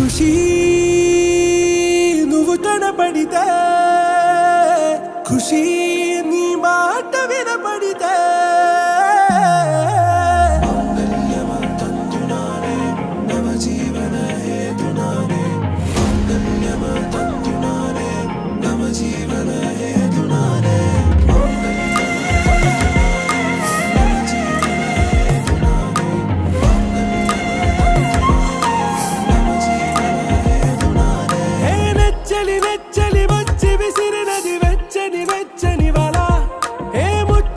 ఖుషీ నువ్వు కనపడితే ఖుషీ నీ మాట వినపడితే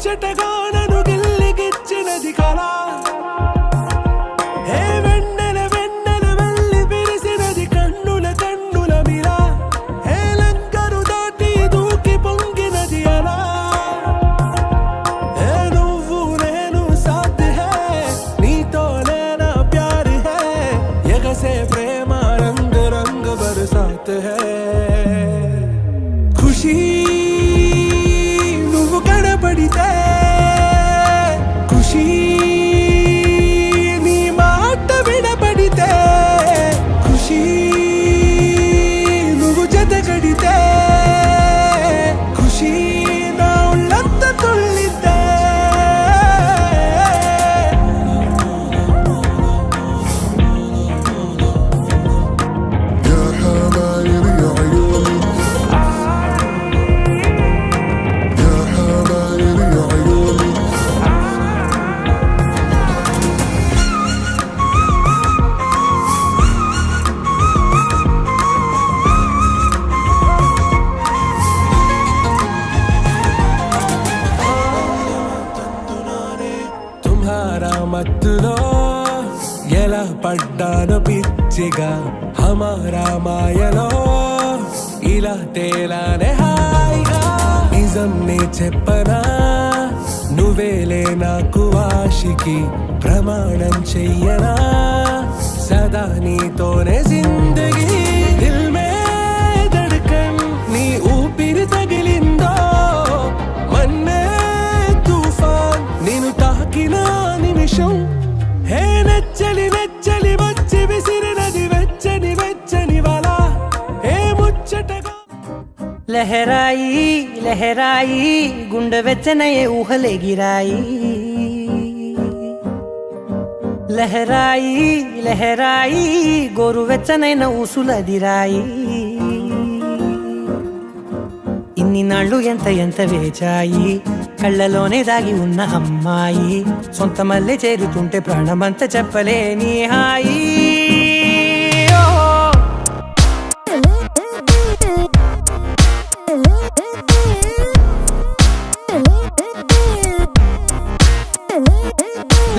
చెటగానను గిల్లిగిచ్చినది కళ ఏ వెన్నెల వెన్నెల వెళ్ళి విరిసినది కన్నుల కన్నుల మిల ఏ లంకను దాటి దూకి పొంగినది అలా ఏ నువ్వు నేను సాథ్ హై నీతో నేనా ప్యార్ హై ఎగసే ప్రేమ రంగ్ రంగ్ బరసాత్ హై ఖుషీ నువ్వు కనపడితే ఖుషీ నీ మాట వినపడితే ఖుషీ నువ్వు జతగడితే ఖుషీ నా ఉళ్ళంత తుళ్ళితే మత్తులో ఎలా పడ్డాను పిచ్చిగా హమారా మాయలో ఇలా తేలానే హాయిగా నిజం నే చెప్పనా నువ్వేలే నాకు ఆశికి ప్రమాణం చెయ్యనా సదా నీతోనే జిందగీ దిల్ మే ధడ్కన్ నీ ఊపిరి తగిలిందో మన్నే తుఫాన్ నేను తాకిన హే నెచ్చలి నెచ్చలి వచ్చి విసిరినది వెచ్చని వెచ్చని వల హే ముచ్చటగా లహరాయి లహరాయి గుండె వెచ్చనయే ఊహలెగిరాయి లహరాయి లహరాయి గోరు వెచ్చనైన ఊసులదిరాయి ఇన్ని నాళ్ళు ఎంత ఎంత వేచాయి కళ్ళలోనే దాగి ఉన్న అమ్మాయి సొంత మల్లె చేరుతుంటే ప్రాణమంతా చెప్పలేని హాయి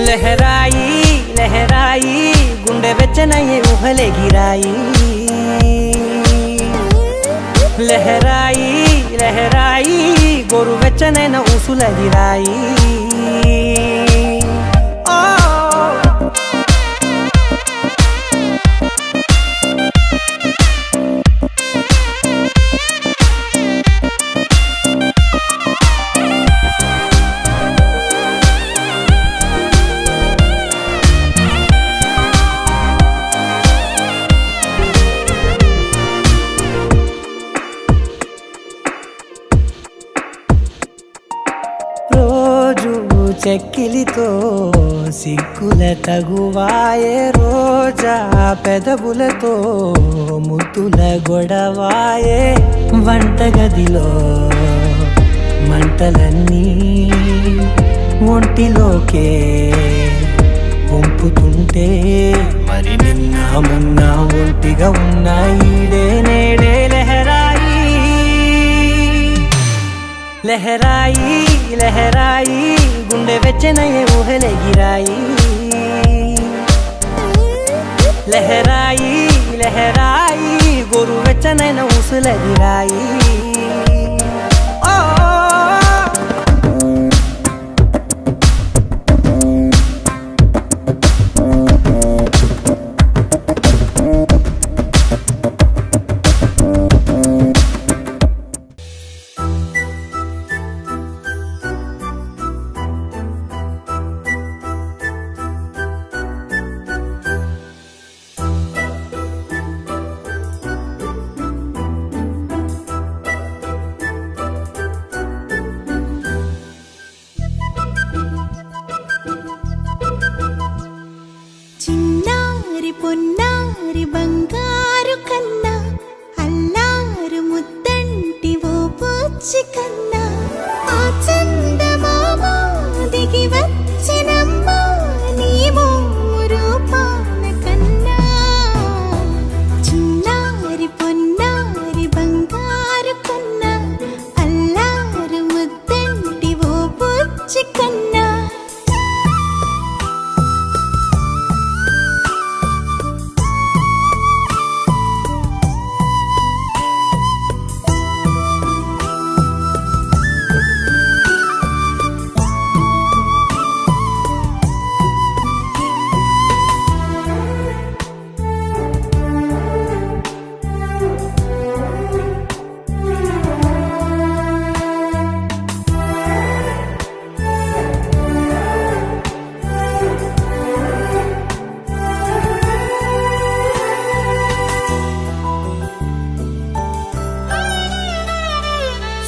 లహరాయి లహరాయి గుండె వెచ్చనయ్యే ఊహలెగిరాయి లహరాయి లహరాయి గోరు వెచ్చనైన ఊసులదిరాయి చెక్కిలితో సిగ్గుల తగువాయే రోజా పెదవులతో ముద్దుల గొడవాయే వంటగదిలో మంటలన్నీ ఒంటిలోకే వంపుతుంటే మరి నిన్న మొన్న ఒంటిగా ఉన్న ఈడే నేడే లహరాయి లహరాయి లహరాయి గుండె వెచ్చనయ్యే ఊహలెగిరాయి లహరాయి లహరాయి గోరు వెచ్చనైన ఊసులదిరాయి చిన్నారి పొన్నారి బంగారు కన్నా అల్లారు ముద్దంటి ఓ పూచి కన్నా ఆ చందమామ దిగి వచ్చినమ్మా నీ రూపాన కన్నా చిన్నారి పొన్నారి బంగారు కన్నా అల్లారు ముద్దంటి ఓ పూచి కన్నా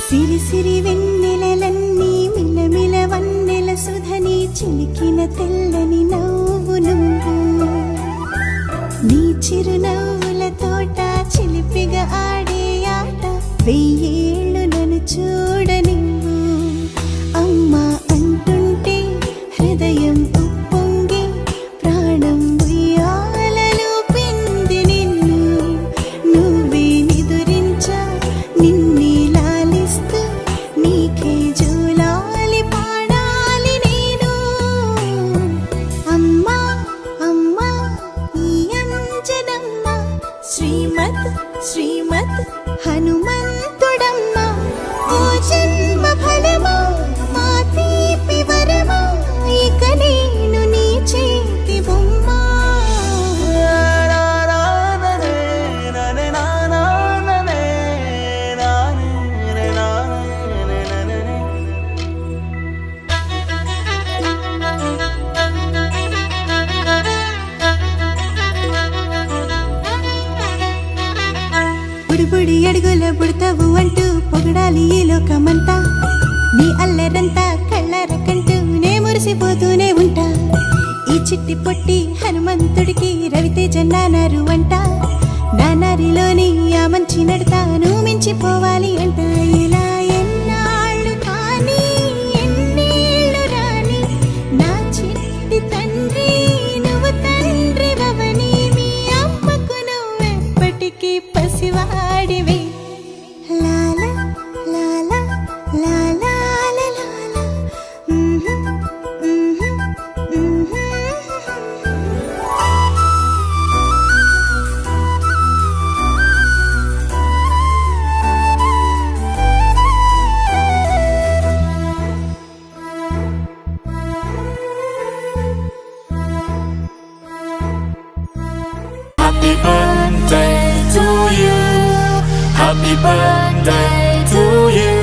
సిరి సిరి వెన్నెలలన్నీ మిలమిల వన్నెల సుధని చిలికిన తెల్లని నవ్వు నువ్వు నీ చిరునవ్వుల తోట చిలిపిగా ఆడే ఆట వెయ్యేళ్ళు నన్ను చూడ నువ్వు అమ్మా అంటుంటే హృదయం ఉప్పొంగి ప్రాణం ఉయ్యాలలో పిండి నిన్ను నువ్వే నిదురించా నిన్నే లాలిస్తూ నీకే జోలాలి పాడాలి నేను అమ్మా అమ్మా ఈ అంజనమ్మ శ్రీమత్ శ్రీమత్ హనుమంతుడమ్మ ఓ జన్మ ఫలమా మా తీపి వరమా ఇక నేను నీ చేతి బొమ్మ బుడిబుడి అడుగుల బుడతావు అంటూ పొగడాలి ఈ లోకమంతా నీ అల్లరంతా కళ్ళారకంటూ నే మురిసిపోతూనే ఉంటా ఈ చిట్టి పొట్టి హనుమంతుడికి రవితేజ నానారు అంట నానారిలోని ఆ మంచి నడతాను మించిపోవాలి అంట ఇలా ఎన్నాళ్ళు కానీ ఎన్నేళ్ళు రాని నా చిట్టి తండ్రి నువ్వు తండ్రి భవని మీ అమ్మకు నువ్వెప్పటికీ పసివాడివే Lala Lala Lala Lala Happy birthday to you. Happy birthday to you.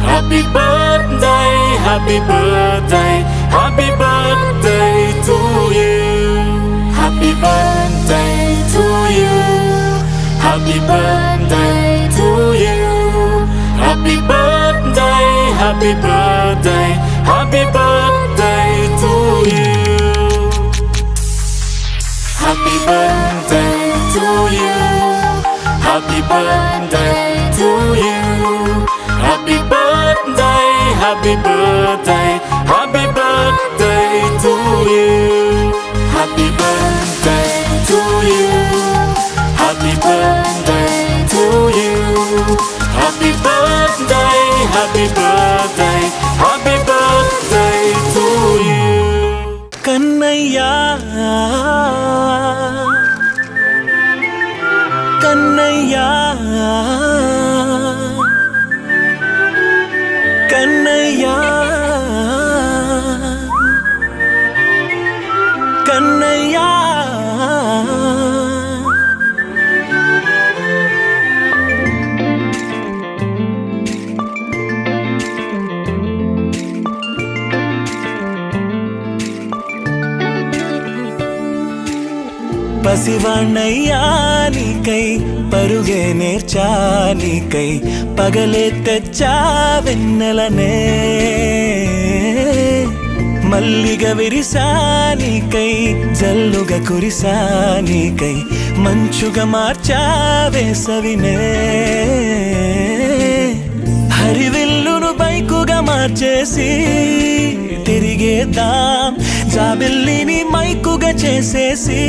Happy birthday, happy birthday, happy birthday to you. Happy birthday to you. Happy birthday to you. Happy birthday, happy birthday, happy birthday to you. Happy birthday to you. Happy birthday to you. Happy birthday, happy birthday, happy birthday to you. Happy birthday to you. Happy birthday to you. Happy birthday, happy birthday, happy birthday to you. కన్నయ్యా కన్నయ్యా కన్నయ్యా కన్నయ్యా పసివాణ్ణయ్యా నీకై పరుగే నేర్చా నీకై పగలే తెచ్చా వెన్నెలనే మల్లిగ విరిసానికై జల్లుగా కురిసానికై మంచుగా మార్చావే సవినే హరివిల్లును బైకుగా మార్చేసి తిరిగేద్దాం జాబిల్లిని మైకుగా చేసేసి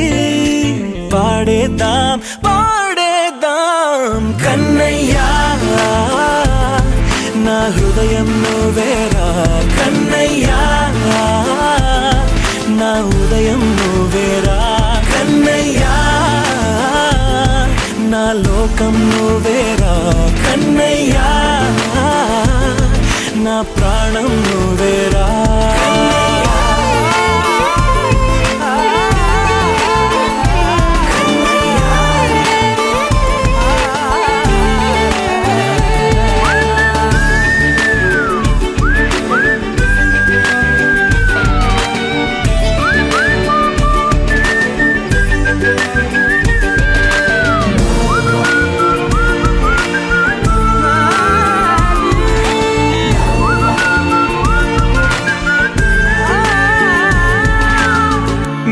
పాడేద్దాం పాడేద్దాం కన్నయ్యా నా హృదయం నువ్వేరా కన్నయ్యా నా ఉదయం నువ్వేరా కన్నయ్యా నా లోకం నువ్వేరా కన్నయ్యా నా ప్రాణం నువ్వేరా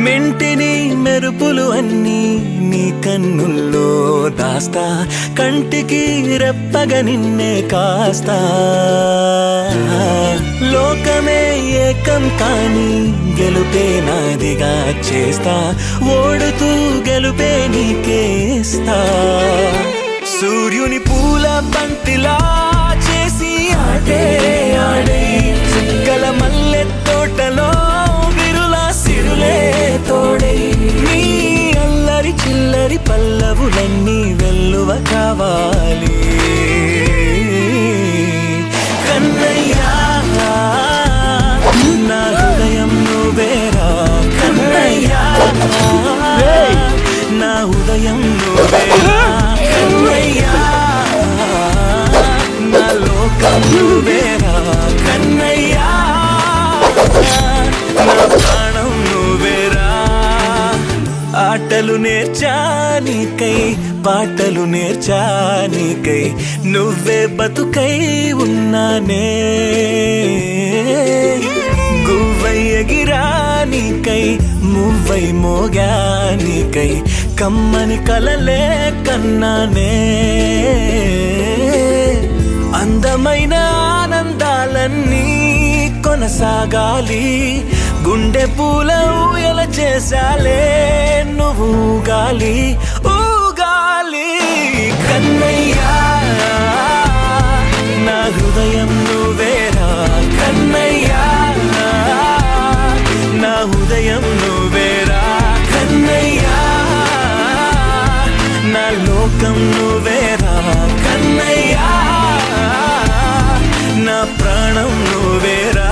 మెంటిని మెరుపులు అన్నీ నీ కన్నుల్లో దాస్తా కంటికి రెప్పగా నిన్నే కాస్తా లోకమే ఏకం కాని గెలుపే నాదిగా చేస్తా ఓడుతూ గెలుపే నీకేస్తా సూర్యుని పూల బంతిలా చేసి ఆడే ఆడే చుక్కల మల్లె తోటలో సిరులే తోడై నీ అల్లరి చిల్లరి పల్లవులన్నీ వెల్లువ కావాలి కన్నయ్యా నా హృదయం నువ్వేరా కన్నయ్యా నా ఉదయం నువ్వేరా కన్నయ్యా నా లోకం నువ్వేరా కన్నయ్యా నా ప్రాణం నువ్వేరా ఆటలు నేర్చానికై పాటలు నేర్చానికై నువ్వే బతుకై ఉన్నానే గువ్వై ఎగిరానికై మువ్వై మోగానికై కమ్మని కలలే కన్నానే అందమైన ఆనందాలన్నీ కొనసాగాలి గుండె పూల ఊయల చేసాలే నువ్వు ఊగాలి ఊగాలి కన్నయ్యా నా హృదయం నువ్వేరా కన్నయ్యా నా ఉదయం నువ్వేరా కన్నయ్యా నా లోకం నువ్వేరా కన్నయ్యా నా ప్రాణం నువ్వేరా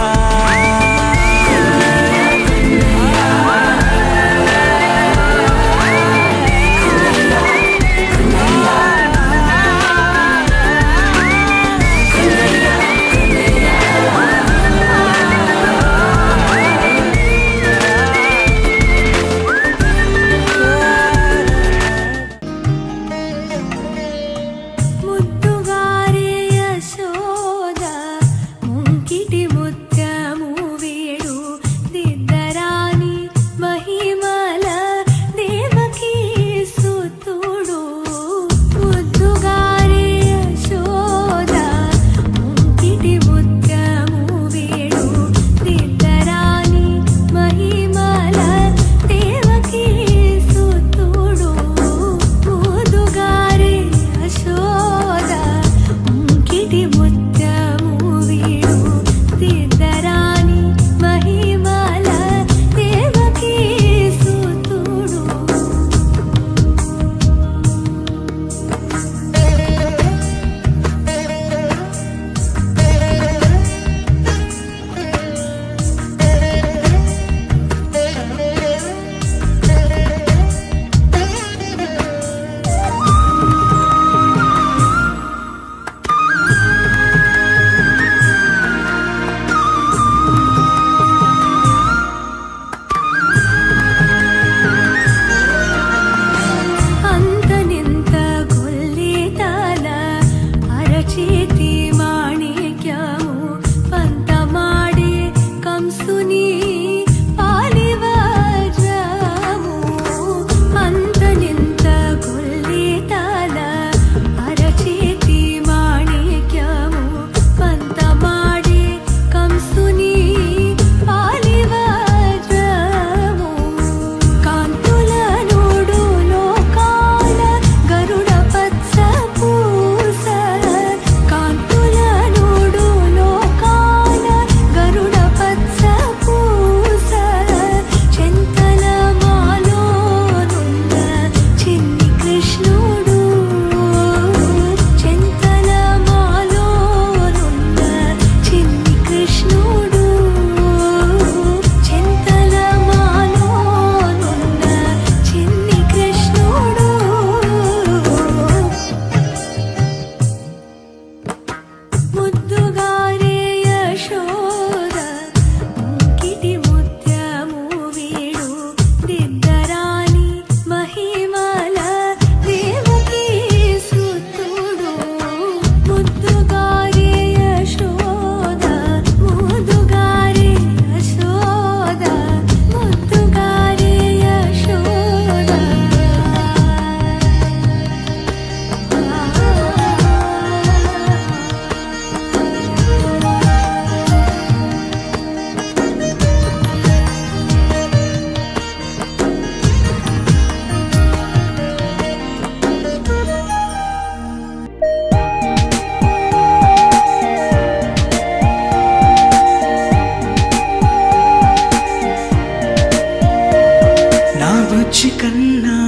కన్నా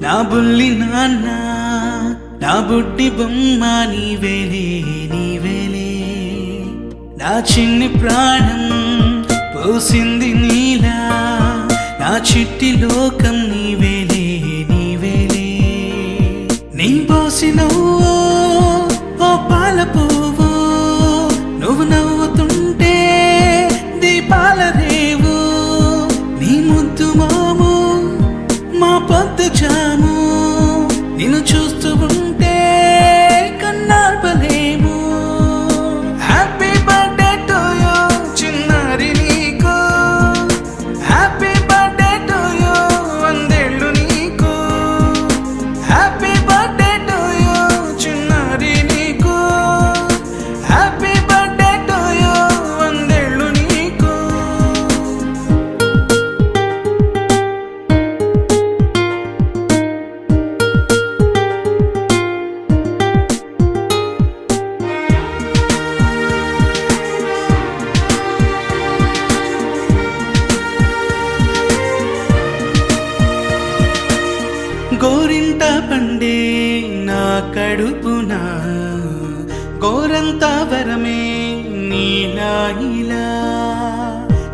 నా బుల్లి నాన్న నా బుడ్డి బొమ్మ నీవేలే నీవేలే నా చిన్ని ప్రాణం పోసింది నీలా నా చిట్టి లోకం నీవేలే నీవేలే నీ పోసినవో ఓ పాల పువ్వు నువ్వు నవ్వుతుంటే దీపాల రేవు నీ ముద్దు మోము మా పొద్దు జాము నిన్ను చూస్తూ ఉంటే కన్నార్పలేము హ్యాపీ బర్త్డే టు యూ చిన్నారి నీకు హ్యాపీ బర్త్డే టు యూ వందేళ్ళు నీకు హ్యాపీ బర్త్డే టు యూ చిన్నారి నీకు హ్యాపీ బర్త్డే టు యూ వందేళ్ళు నీకు గోరింట పండే నా కడుపున గోరంత వరమే నీలా ఇలా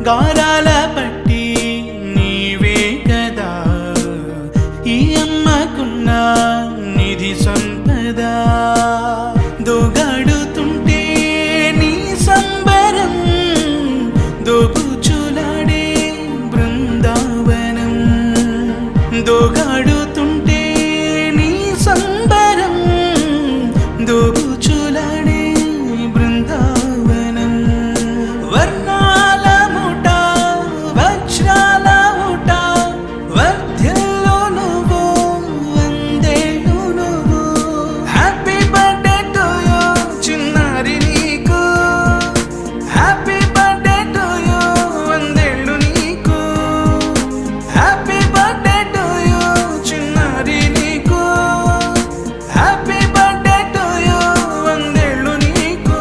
గారాల పట్టి నీవే కదా ఈ అమ్మకున్న నిధి సంపద దోగాడుతుంటే నీ సంబరం దోగుచులాడే బృందావనం దోగాడుతుంటే నీ సంబరం దోగుచులాడే బృందావనం వర్ణాల ముఠ వజ్రాల ఊట వర్ధ్యంలో నువ్వు వందేళ్ళు నువ్వు హ్యాపీ బర్త్డే టు యూ చిన్నారి నీకు హ్యాపీ బర్త్డే టు యూ వందేళ్ళు నీకు హ్యాపీ బర్త్డే టు యూ చిన్నారి నీకు హ్యాపీ బర్త్డే టు యూ వందేళ్ళు నీకు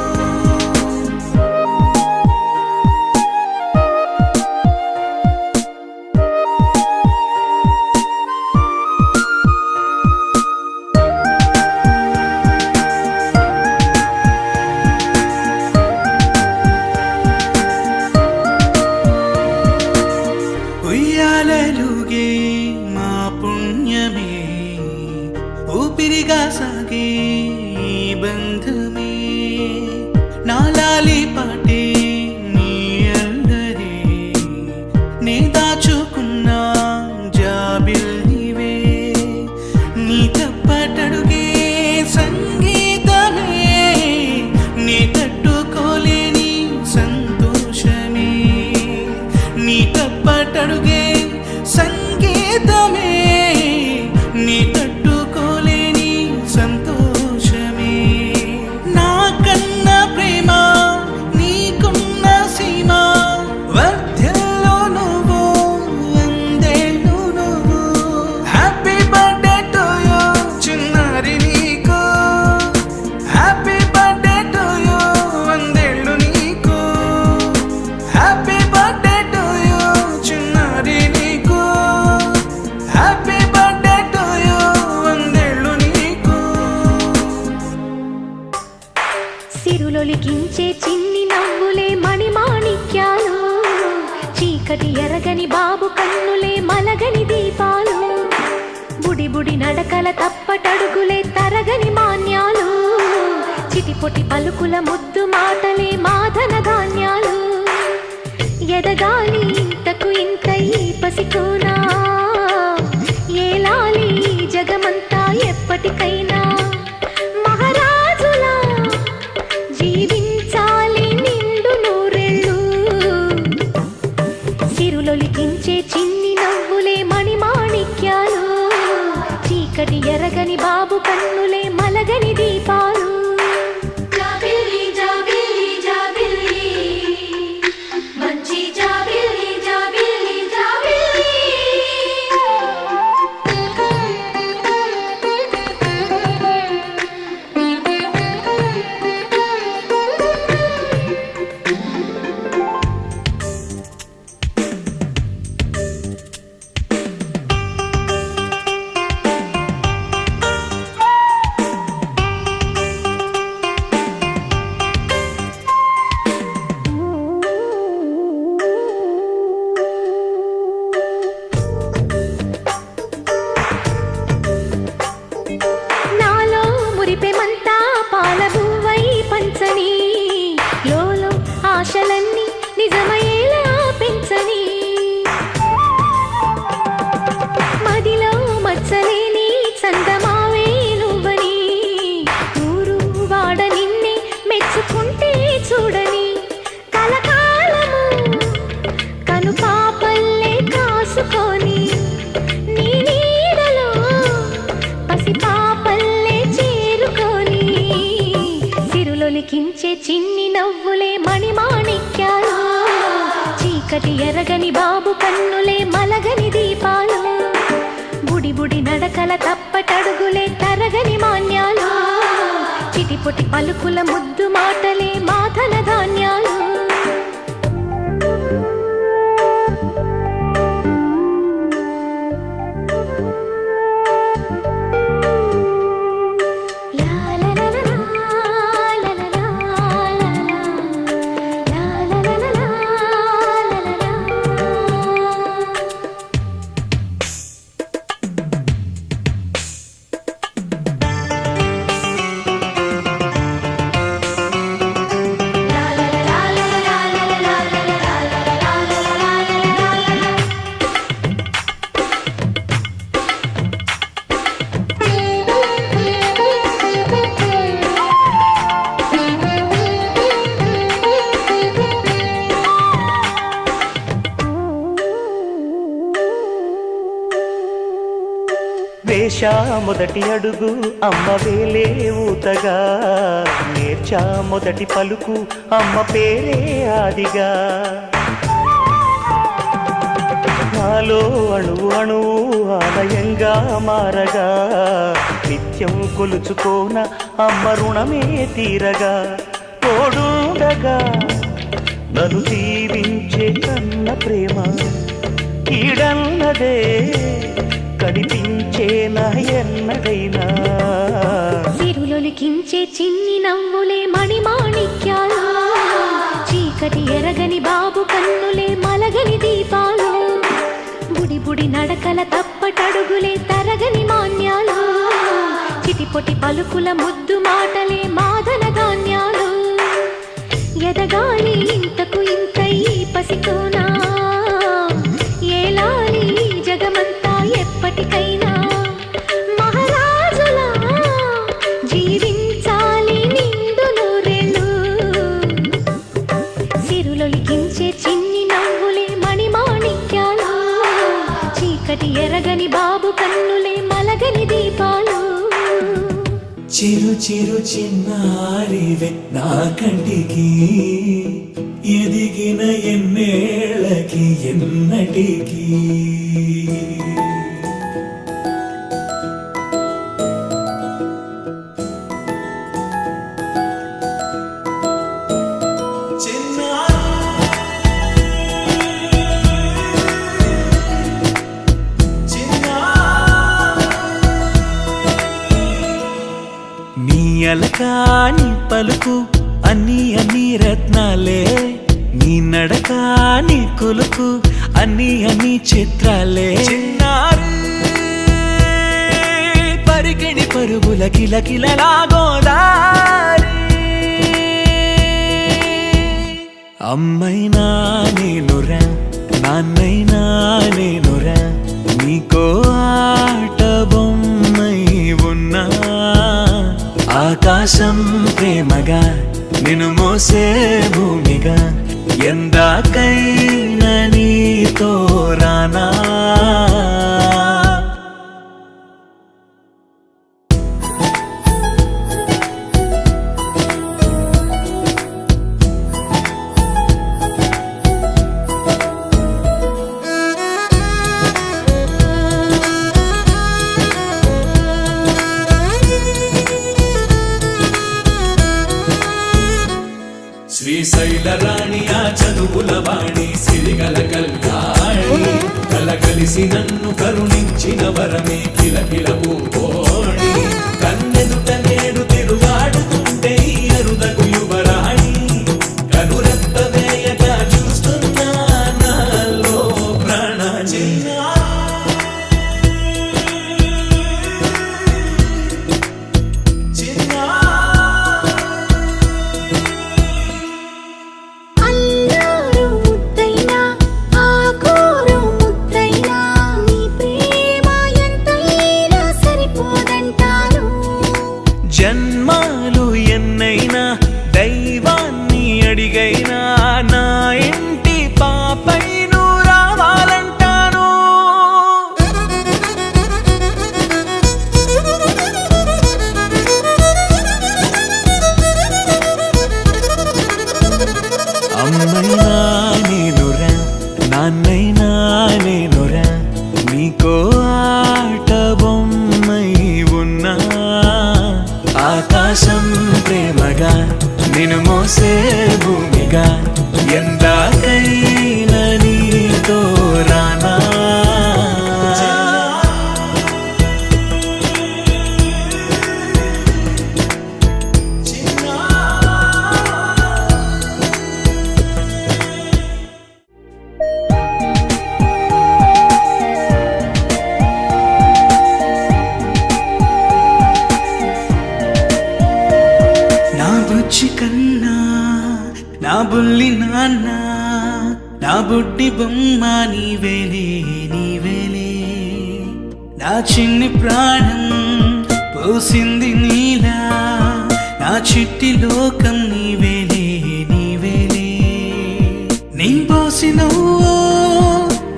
ఉయ్యాలలుగే మా పుణ్యమే ఊపిరిగా సాగే ఈ బంధమే నాలాలి పాటే నీ అల్లరే నే దాచుకున్న జాబిల్లివే నీ తప్పటడుగే సంగీతమే నీ తట్టుకోలేని సంతోషమే నీ తప్పటడుగే సంగీతమే నీ తట్టుకోలేని సంతోషమే నా కన్న ప్రేమ నీకున్న సీమ వర్ధ్యంలో నువ్వు వందేళ్ళు నువ్వు హ్యాపీ బర్త్డే టు యూ చిన్నారి నీకు హ్యాపీ బర్త్డే టు యూ వందేళ్ళు నీకు హ్యాపీ బర్త్డే టు యూ చిన్నారి నీకు హ్యాపీ బర్త్డే టు యూ వందేళ్ళు నీకు సిరులొలికించే చిన్ని నవ్వులే మణిమాణిక్యాలు చీకటి ఎరగని బాబు కన్నులే మలగని దీపాలు బుడి బుడి నడకల తప్పటడుగులే తరగని మాన్యాలు చిటిపొటి పలుకుల ముద్దు మాటలే మాధన ధాన్యాలు ఎదగాలి ఇంతకు ఇంత ఈ పసికోనా ఏలాలి జగమంతా ఎప్పటికైనా మహారాజులా జీవించాలి నిండు నూరెళ్ళు సిరులొలికించే చిన్ని నవ్వులే మణిమాణిక్యాలు చీకటి ఎరగని బాబు కన్నులే మలగని దీపాలు జాబిల్లి జాబిల్లి జాబిల్లి మంచి జాబిల్లి జాబిల్లి జాబిల్లి చిన్ని నవ్వులే మణిమాణిక్యాలు చీకటి ఎరగని బాబు కన్నులే మలగని దీపాలు బుడి బుడి నడకల తప్పటడుగులే తరగని మాన్యాలు చిటిపొటి పలుకుల ముద్దు మాటలే మాధన ధాన్యాలు వేశా మొదటి అడుగు అమ్మ వేలే ఊతగా నేర్చా మొదటి పలుకు అమ్మ పేరే ఆదిగా నాలో అణువు అణువు ఆలయంగా మారగా నిత్యం కొలుచుకోన అమ్మ రుణమే తీరగా తోడుండగా నన్ను దీవించే కన్న ప్రేమ ఈడన్నదే కనిపించేనా ఎన్నడైనా సిరులొలికించే చిన్ని నవ్వులే మణిమాణిక్యాలు చీకటి ఎరగని బాబు కన్నులే మలగని దీపాలు బుడి బుడి నడకల తప్పటడుగులే తరగని మాన్యాలు చిటిపొటి పలుకుల ముద్దు మాటలే మాదన ధాన్యాలు ఎదగాలి ఇంతకు ఇంత ఈ పసికోనా ఏలాలి జగమంతా ఎప్పటికైనా మహారాజులా జీవించాలి నిండు నూరేళ్ళు సిరులొలికించే చిన్ని నవ్వులే మణిమాణిక్యాలు చీకటి ఎరగని బాబు కన్నులే మలగని దీపాలు చిరు చిరు చిన్నారివే నా కంటికి ఎదిగిన ఎన్నేళ్ళకి ఎన్నటికి అలకాని పలుకు అన్ని అన్ని రత్నాలే నీ నడక నీ కొలుకు అన్ని అన్ని చిత్రాలే చిన్నారు పరికిణి పరుగుల కిలకిలలా గోదారి అమ్మైనా నేనురా నాన్నైనా నేనురా నీకో ఆట బొమ్మై ఉన్నా ఆకాశం ప్రేమగా నిన్ను మోసే భూమిగా ఎందాకైనా నీతో రానా శ్రీశైల రాణి ఆ చదువుల వాణి సిరిగల కల్యాణి కలగలిసి నన్ను కరుణించిన వరమే కిలకిల పూకోణి కన్నెదుట నేడు తిరుగాడుతుంటే ఈ అరుదకు యువరాణి కనురెప్ప వేయక చూస్తున్నా నాలో ప్రాణ అల్లారు ముద్దైనా ఆకోరు ముద్దైనా నీ ప్రేమ ఆట బొమ్మై ఉన్నా ఆకాశం ప్రేమగా నిన్ను మోసే భూమిగా ఎందాకైనా నీతో రానా నా బుజ్జి కన్నా నా బుల్లి నాన్న నా బుడ్డి బొమ్మ నీవేలే నీవేలే నా చిన్ని ప్రాణం పోసింది నీలా నా చిట్టి లోకం నీవేలే నీవేలే నీ పోసినవో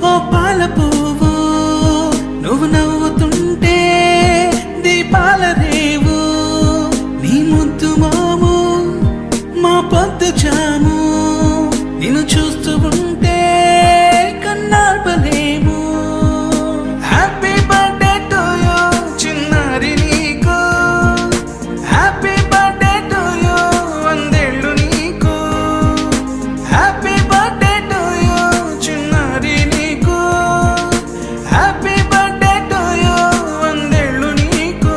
ఓ పాల పువ్వు నువ్వు నవ్వుతుంటే దీపాల రేవు నీ ముద్దు మాము మా పొద్దు జాము నిన్ను చూస్తూ ఉంటే కన్నార్పలేము హ్యాపీ బర్త్డే టు యూ చిన్నారి నీకు హ్యాపీ బర్త్డే టు యూ వందేళ్ళు నీకు హ్యాపీ బర్త్డే టు యూ చిన్నారి నీకు హ్యాపీ బర్త్డే టు యూ వందేళ్ళు నీకు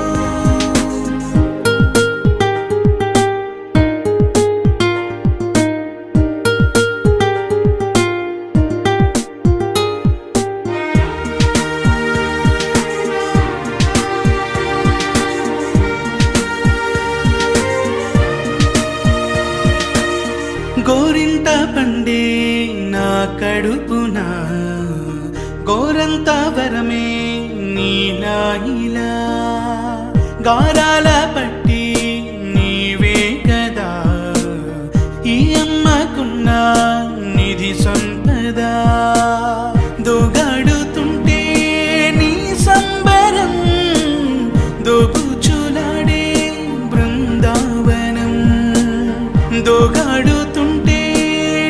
గోరింట పండే నా కడుపున గోరంత వరమే నీలా ఇలా గారాల పట్టి నీవే కదా ఈ అమ్మకున్న నిధి సంపద దోగాడుతుంటే నీ సంబరం దోబుచులాడే బృందావనం దోగాడుతుంటే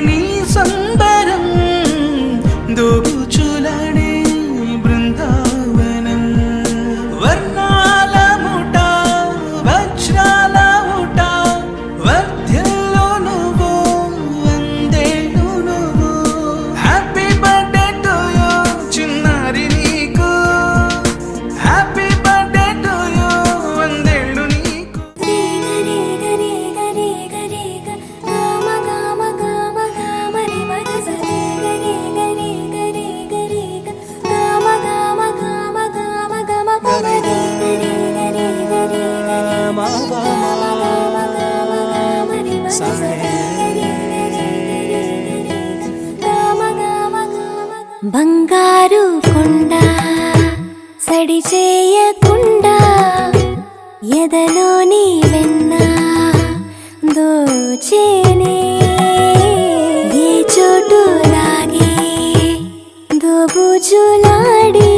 నీ సంబరం దోబుచులాడే బృందావనం వర్ణాల ముఠ వజ్రాల ముఠ వర్ధ్యల్లో నువ్వు వందేళ్ళు నువ్వు హ్యాపీ బర్త్డే టు యూ చిన్నారి నీకు హ్యాపీ బర్త్డే టు యూ వందేళ్ళు నీకు బంగారు కొండ సడి చేయకుండా ఎదలోని వెన్న దోచేనే ఏ చోటు లాగే దోబుచులాడి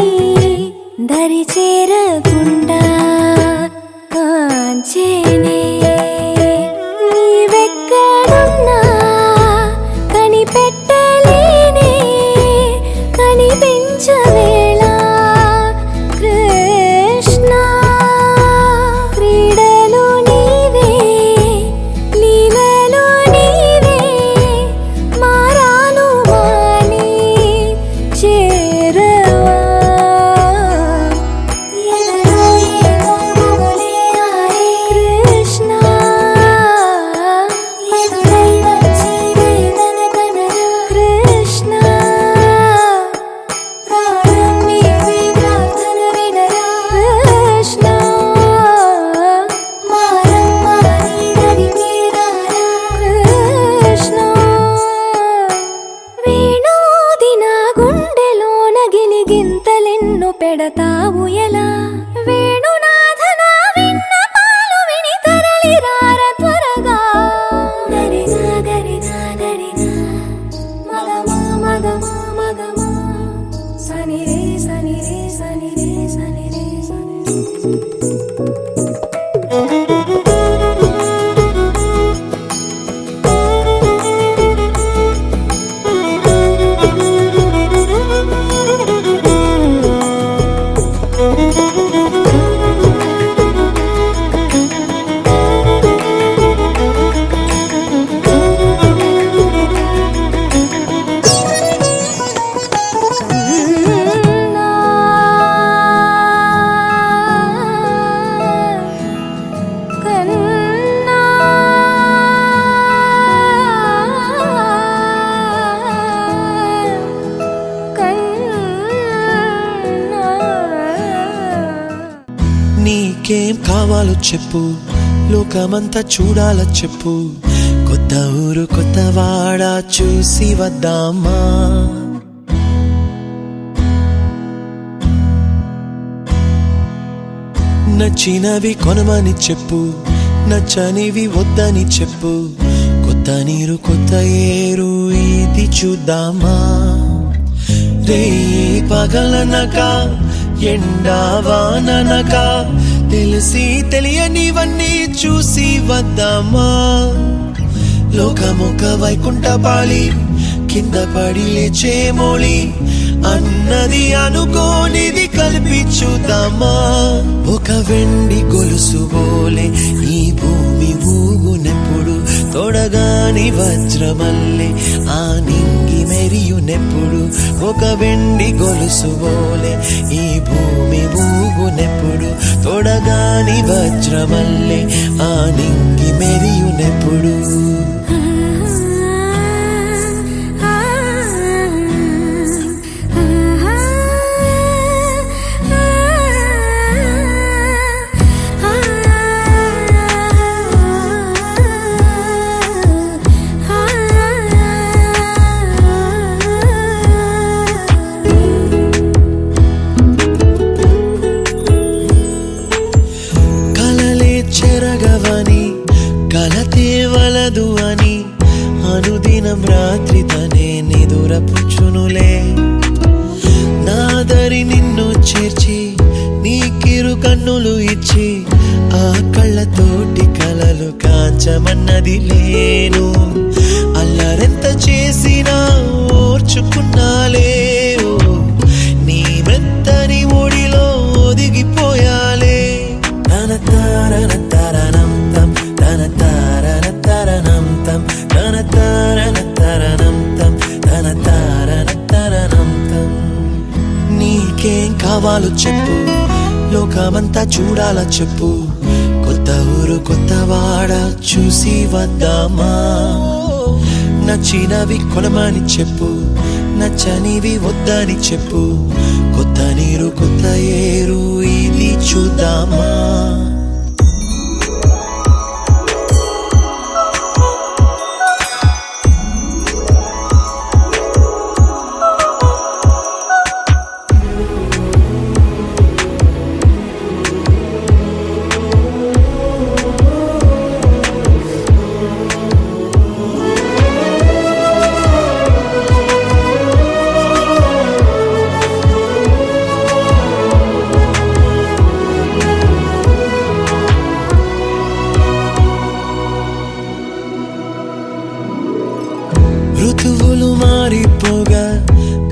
దరి చేరకుండా కాంచేనే నీవెక్కడున్నా కనిపెట్టలేనే కనిపించవేళ కృష్ణ క్రీడలు నీవే లీలలు నీవే మారాను మాని చేరవా ఎదలో ఏదో మొగలే ఆరే కృష్ణ ఎదురై వచ్చి వేదన కనరా కృష్ణ ప్రాణం నీవే ప్రార్థన వినరా కృష్ణ మారమ్మ నీ దరికి రారా కృష్ణ వేణోది నా గుండెలోన గిలిగింతలెన్ను పెడతావు ఎలా వేణునాథ నా విన్నపాలు విని తరలి రార త్వరగా గరిగా గరిగా గరిగా మగమా మగమా మగమా సని రే సని రే సని రే సని రే సని నీకేం కావాలో చెప్పు, లోకమంతా చూడాల చెప్పు, కొత్త ఊరు కొత్త వాడ చూసి వద్దామా. నచ్చినవి కొనమని చెప్పు, నచ్చనివి వద్దని చెప్పు, కొత్త నీరు కొత్త ఏరు ఇది చూద్దామా. రే పగలనక ఎండావాననక తెలిసి తెలియనివన్నీ చూసి వద్దామా. లోకమొక వైకుంఠపాళి, కింద పడి లేచే మోళి, అన్నది అనుకోనిది కలిపి చూద్దామా. ఒక వెండి గొలుసు బోలే ఈ భూమి ఊగునెప్పుడు, తొడగాని వజ్రమల్లె ఆ నింగి మెరియునెప్పుడు. ఒక వెండి గొలుసు బోలే ఈ భూమి ఊగునెప్పుడు, తొడగాని వజ్రమల్లె ఆ నింగి మెరియునెప్పుడు. చెరగవని కలతే వలదు అని అనుదినం రాత్రి తనే నిదురపుచ్చునులే. నాదరి నిన్ను చేర్చి నీకిరు కన్నులు ఇచ్చి, ఆ కళ్ళతోటి కలలు కాంచమన్నది లేను. అల్లరెంత చేసినా ఓర్చుకున్నాలే, నీ మెత్తని ఒడిలో ఒదిగిపోయాలే. తన తారన తరణం తం, తన తారన తరణం తం, తన తారన తరణం తం, తన తారన తరణం తం. నీకేం కావాలో చెప్పు, లోకమంతా చూడాల చెప్పు, కొత్త ఊరు కొత్త వాడ చూసి వద్దామా. నచ్చినవి కొనమని చెప్పు, నచ్చనివి వద్దని చెప్పు, కొత్త నీరు కొత్త ఏరు ఇది చూద్దామా. ఋతువులు మారిపోగా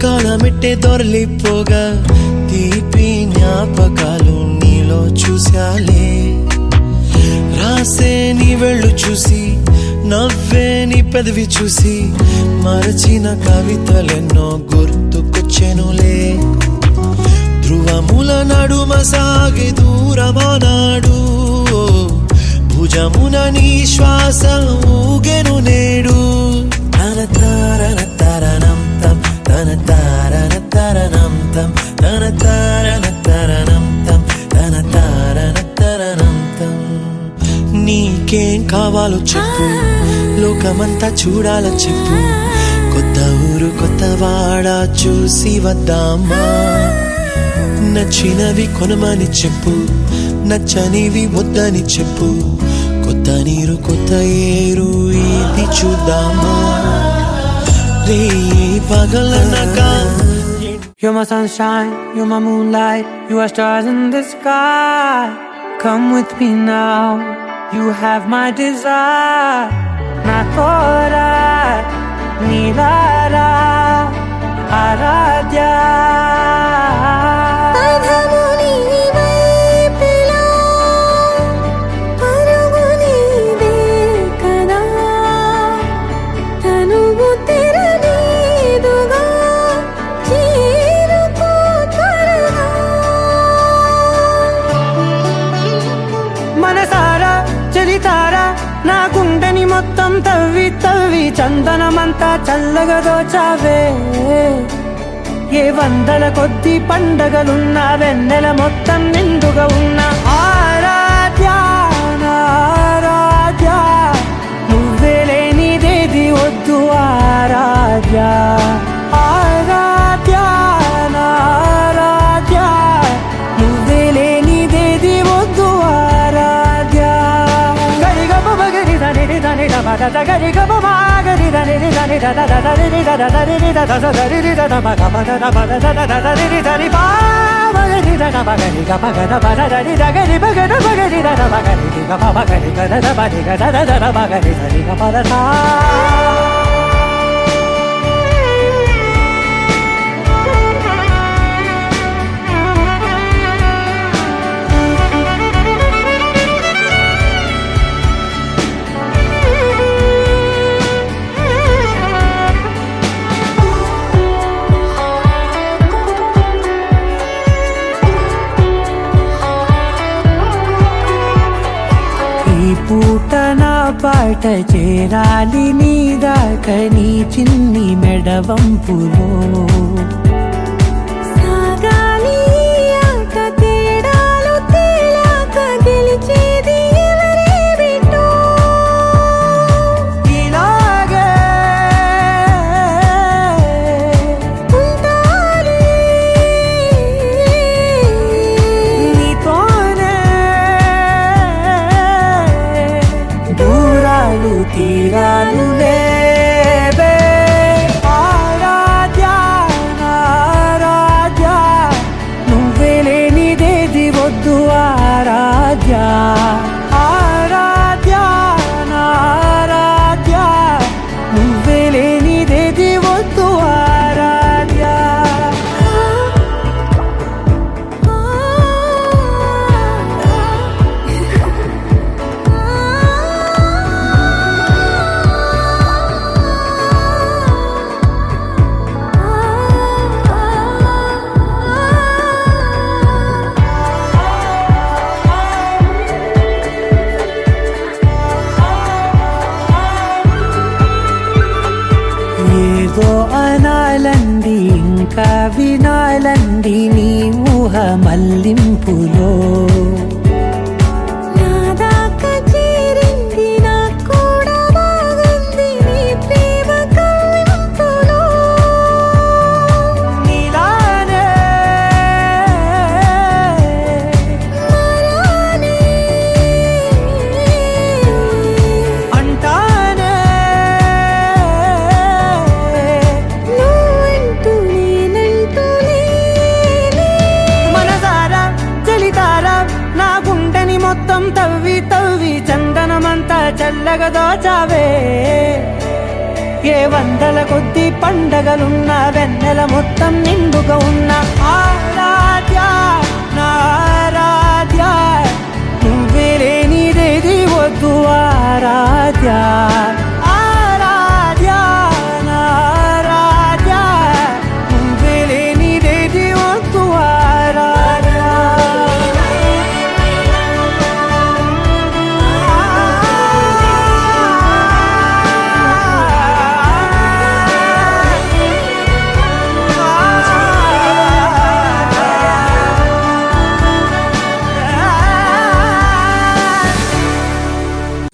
కాలమెట్టే దొరలిపోగా, తీపి జ్ఞాపకాలు నీలో చూశాలే. రాసే నీ వెళ్ళు చూసి, నవ్వే నీ పెదవి చూసి, మరచిన కవితలెన్నో గుర్తుకొచ్చెనులే. ధ్రువముల నడుమ సాగి దూరమానాడు, భుజమున నీ శ్వాస ఊగెను నేడు. తన తారన తరణం తం, తన తారన తరణం తం, తన తారన తరణం తం, తన తారన తరణం తం. నీకేం కావాలో చెప్పు, లోకమంతా చూడాల చెప్పు, కొత్త ఊరు కొత్త వాడ చూసి వద్దామా. నచ్చినవి కొనమని చెప్పు, నచ్చనివి వద్దని చెప్పు, కొత్త నీరు కొత్త ఏరు ఇది చూద్దామా. రే పగలనక You're my sunshine, you're my moonlight, you are stars in the sky. Come with me now, you have my desire. Na tora nilara aradya. నా గుండెని మొత్తం తవ్వి తవ్వి చందనమంతా చల్లగా దోచావే. ఏ వందల కొద్ది పండగలున్నా వెన్నెల మొత్తం నిండుగా ఉన్న ఆరా ఈ పూట నా పాట చేరాలి నీ దాకా నీ చిన్ని మెడవంపులో సాగాలి ఆట తేడాలు తేలాక గెలిచేది ఎవరే బిడ్డో ఇలాగే ఉంటాలి నీతోనే దూరాలు తీరాలు లేవే ఆరాధ్య ఆరాధ్య నువ్వే లేనిదేది వద్దు ఆరాధ్య ఆరాధ్య ఆరాధ్య నువ్వే లేనిదేది వద్దు ఆరాధ్య ఏదో అనాలంది ఇంకా వినాలంది నీ ఊహ మల్లింపులో నా దాకా చేరింది నాకు కూడా బాగుంది నీ ప్రేమ కవ్వింపులో నీలానే మారాలి అంటానే నువ్వంటూ నేనంటూ లేనే మనసారా చలితారా నా గుండెని మొత్తం తవ్వి తవ్వి చందనమంతా చల్లగా దోచావే ఏ వందల కొద్ది పండగలున్న వెన్నెల మొత్తం నిండుగా ఉన్న ఆరాధ్య నా ఆరాధ్య నువ్వే లేనిదేది వద్దు ఆరాధ్య ఆరాధ్య నా ఆరాధ్య నువ్వే లేనిదేది వద్దు ఆరాధ్య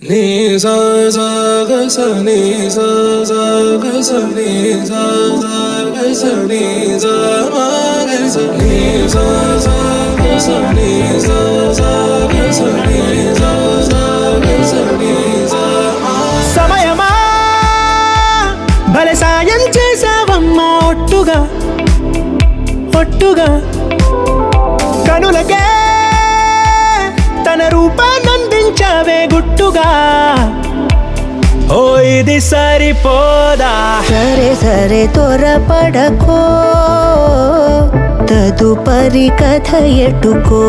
ni sa sa ga sa ni sa sa ga sa ni sa sa ga sa ni sa ma ga sa ni sa sa ga sa ni sa sa ga sa ni sa sa ga sa ni sa ma సమయమా భలే సాయం చేసావమ్మా ఒట్టుగా ఒట్టుగా కనులకే తన రూపాన్నందించావే గుట్టుగా ఓ ఇది సరిపోదా సరే సరే త్వరపడకో తదుపరి కథ ఎటుకో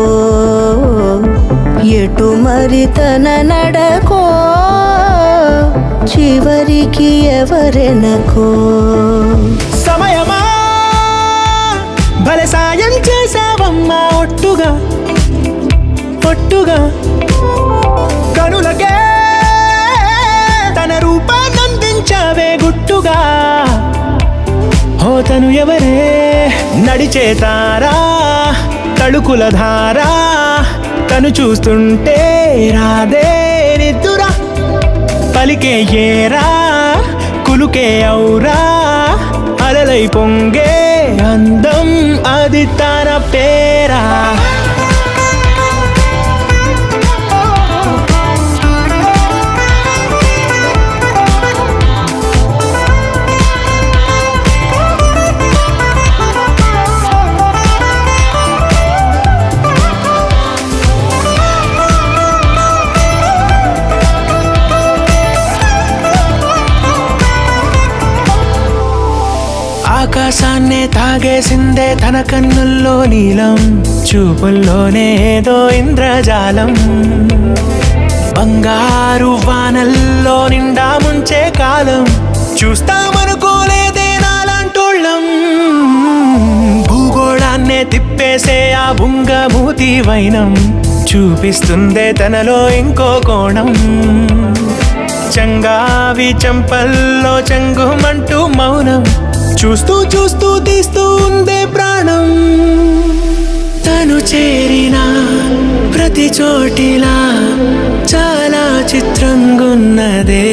ఎటు మరి తన నడకో చివరికి ఎవరెనకో సమయమా భలే సాయం చేసావమ్మా ఒట్టుగా ఒట్టుగా కనులకే తన రూపాన్నందించావే గుట్టుగా ఓ తను ఎవరే నడిచే తారా తళుకుల ధారా తను చూస్తుంటే రాదే నిద్దురా పలికే ఏరా కులుకే ఔరా అలలై పొంగే అందం అది తన పేరా ప్రాణాన్నే తాగేసిందే తన కన్నుల్లో నీలం, చూపుల్లోనే ఏదో ఇంద్రజాలం. బంగారు వానల్లో నిండా ముంచే కాలం, చూస్తామనుకోలేదే నాలాంటోళ్ళం. భూగోళాన్నే తిప్పేసే ఆ బుంగమూతి వైనం, చూపిస్తుందే తనలో ఇంకో కోణం. చంగావి చంపల్లో చంగుమంటూ మౌనం, చూస్తూ చూస్తూ తీస్తూ ఉందే ప్రాణం. తను చేరిన ప్రతి చోటిలా చాలా చిత్రంగున్నదే,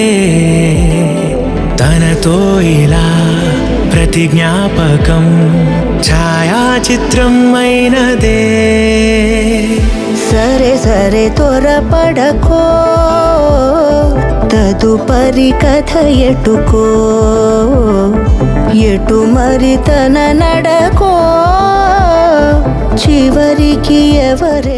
తనతో ఇలా ప్రతి జ్ఞాపకం ఛాయాచిత్రం అయినదే. సరే సరే త్వరపడకో, తదుపరి కథ ఎటుకో, ఎటు మరి తన నడకో, చివరికి ఎవరే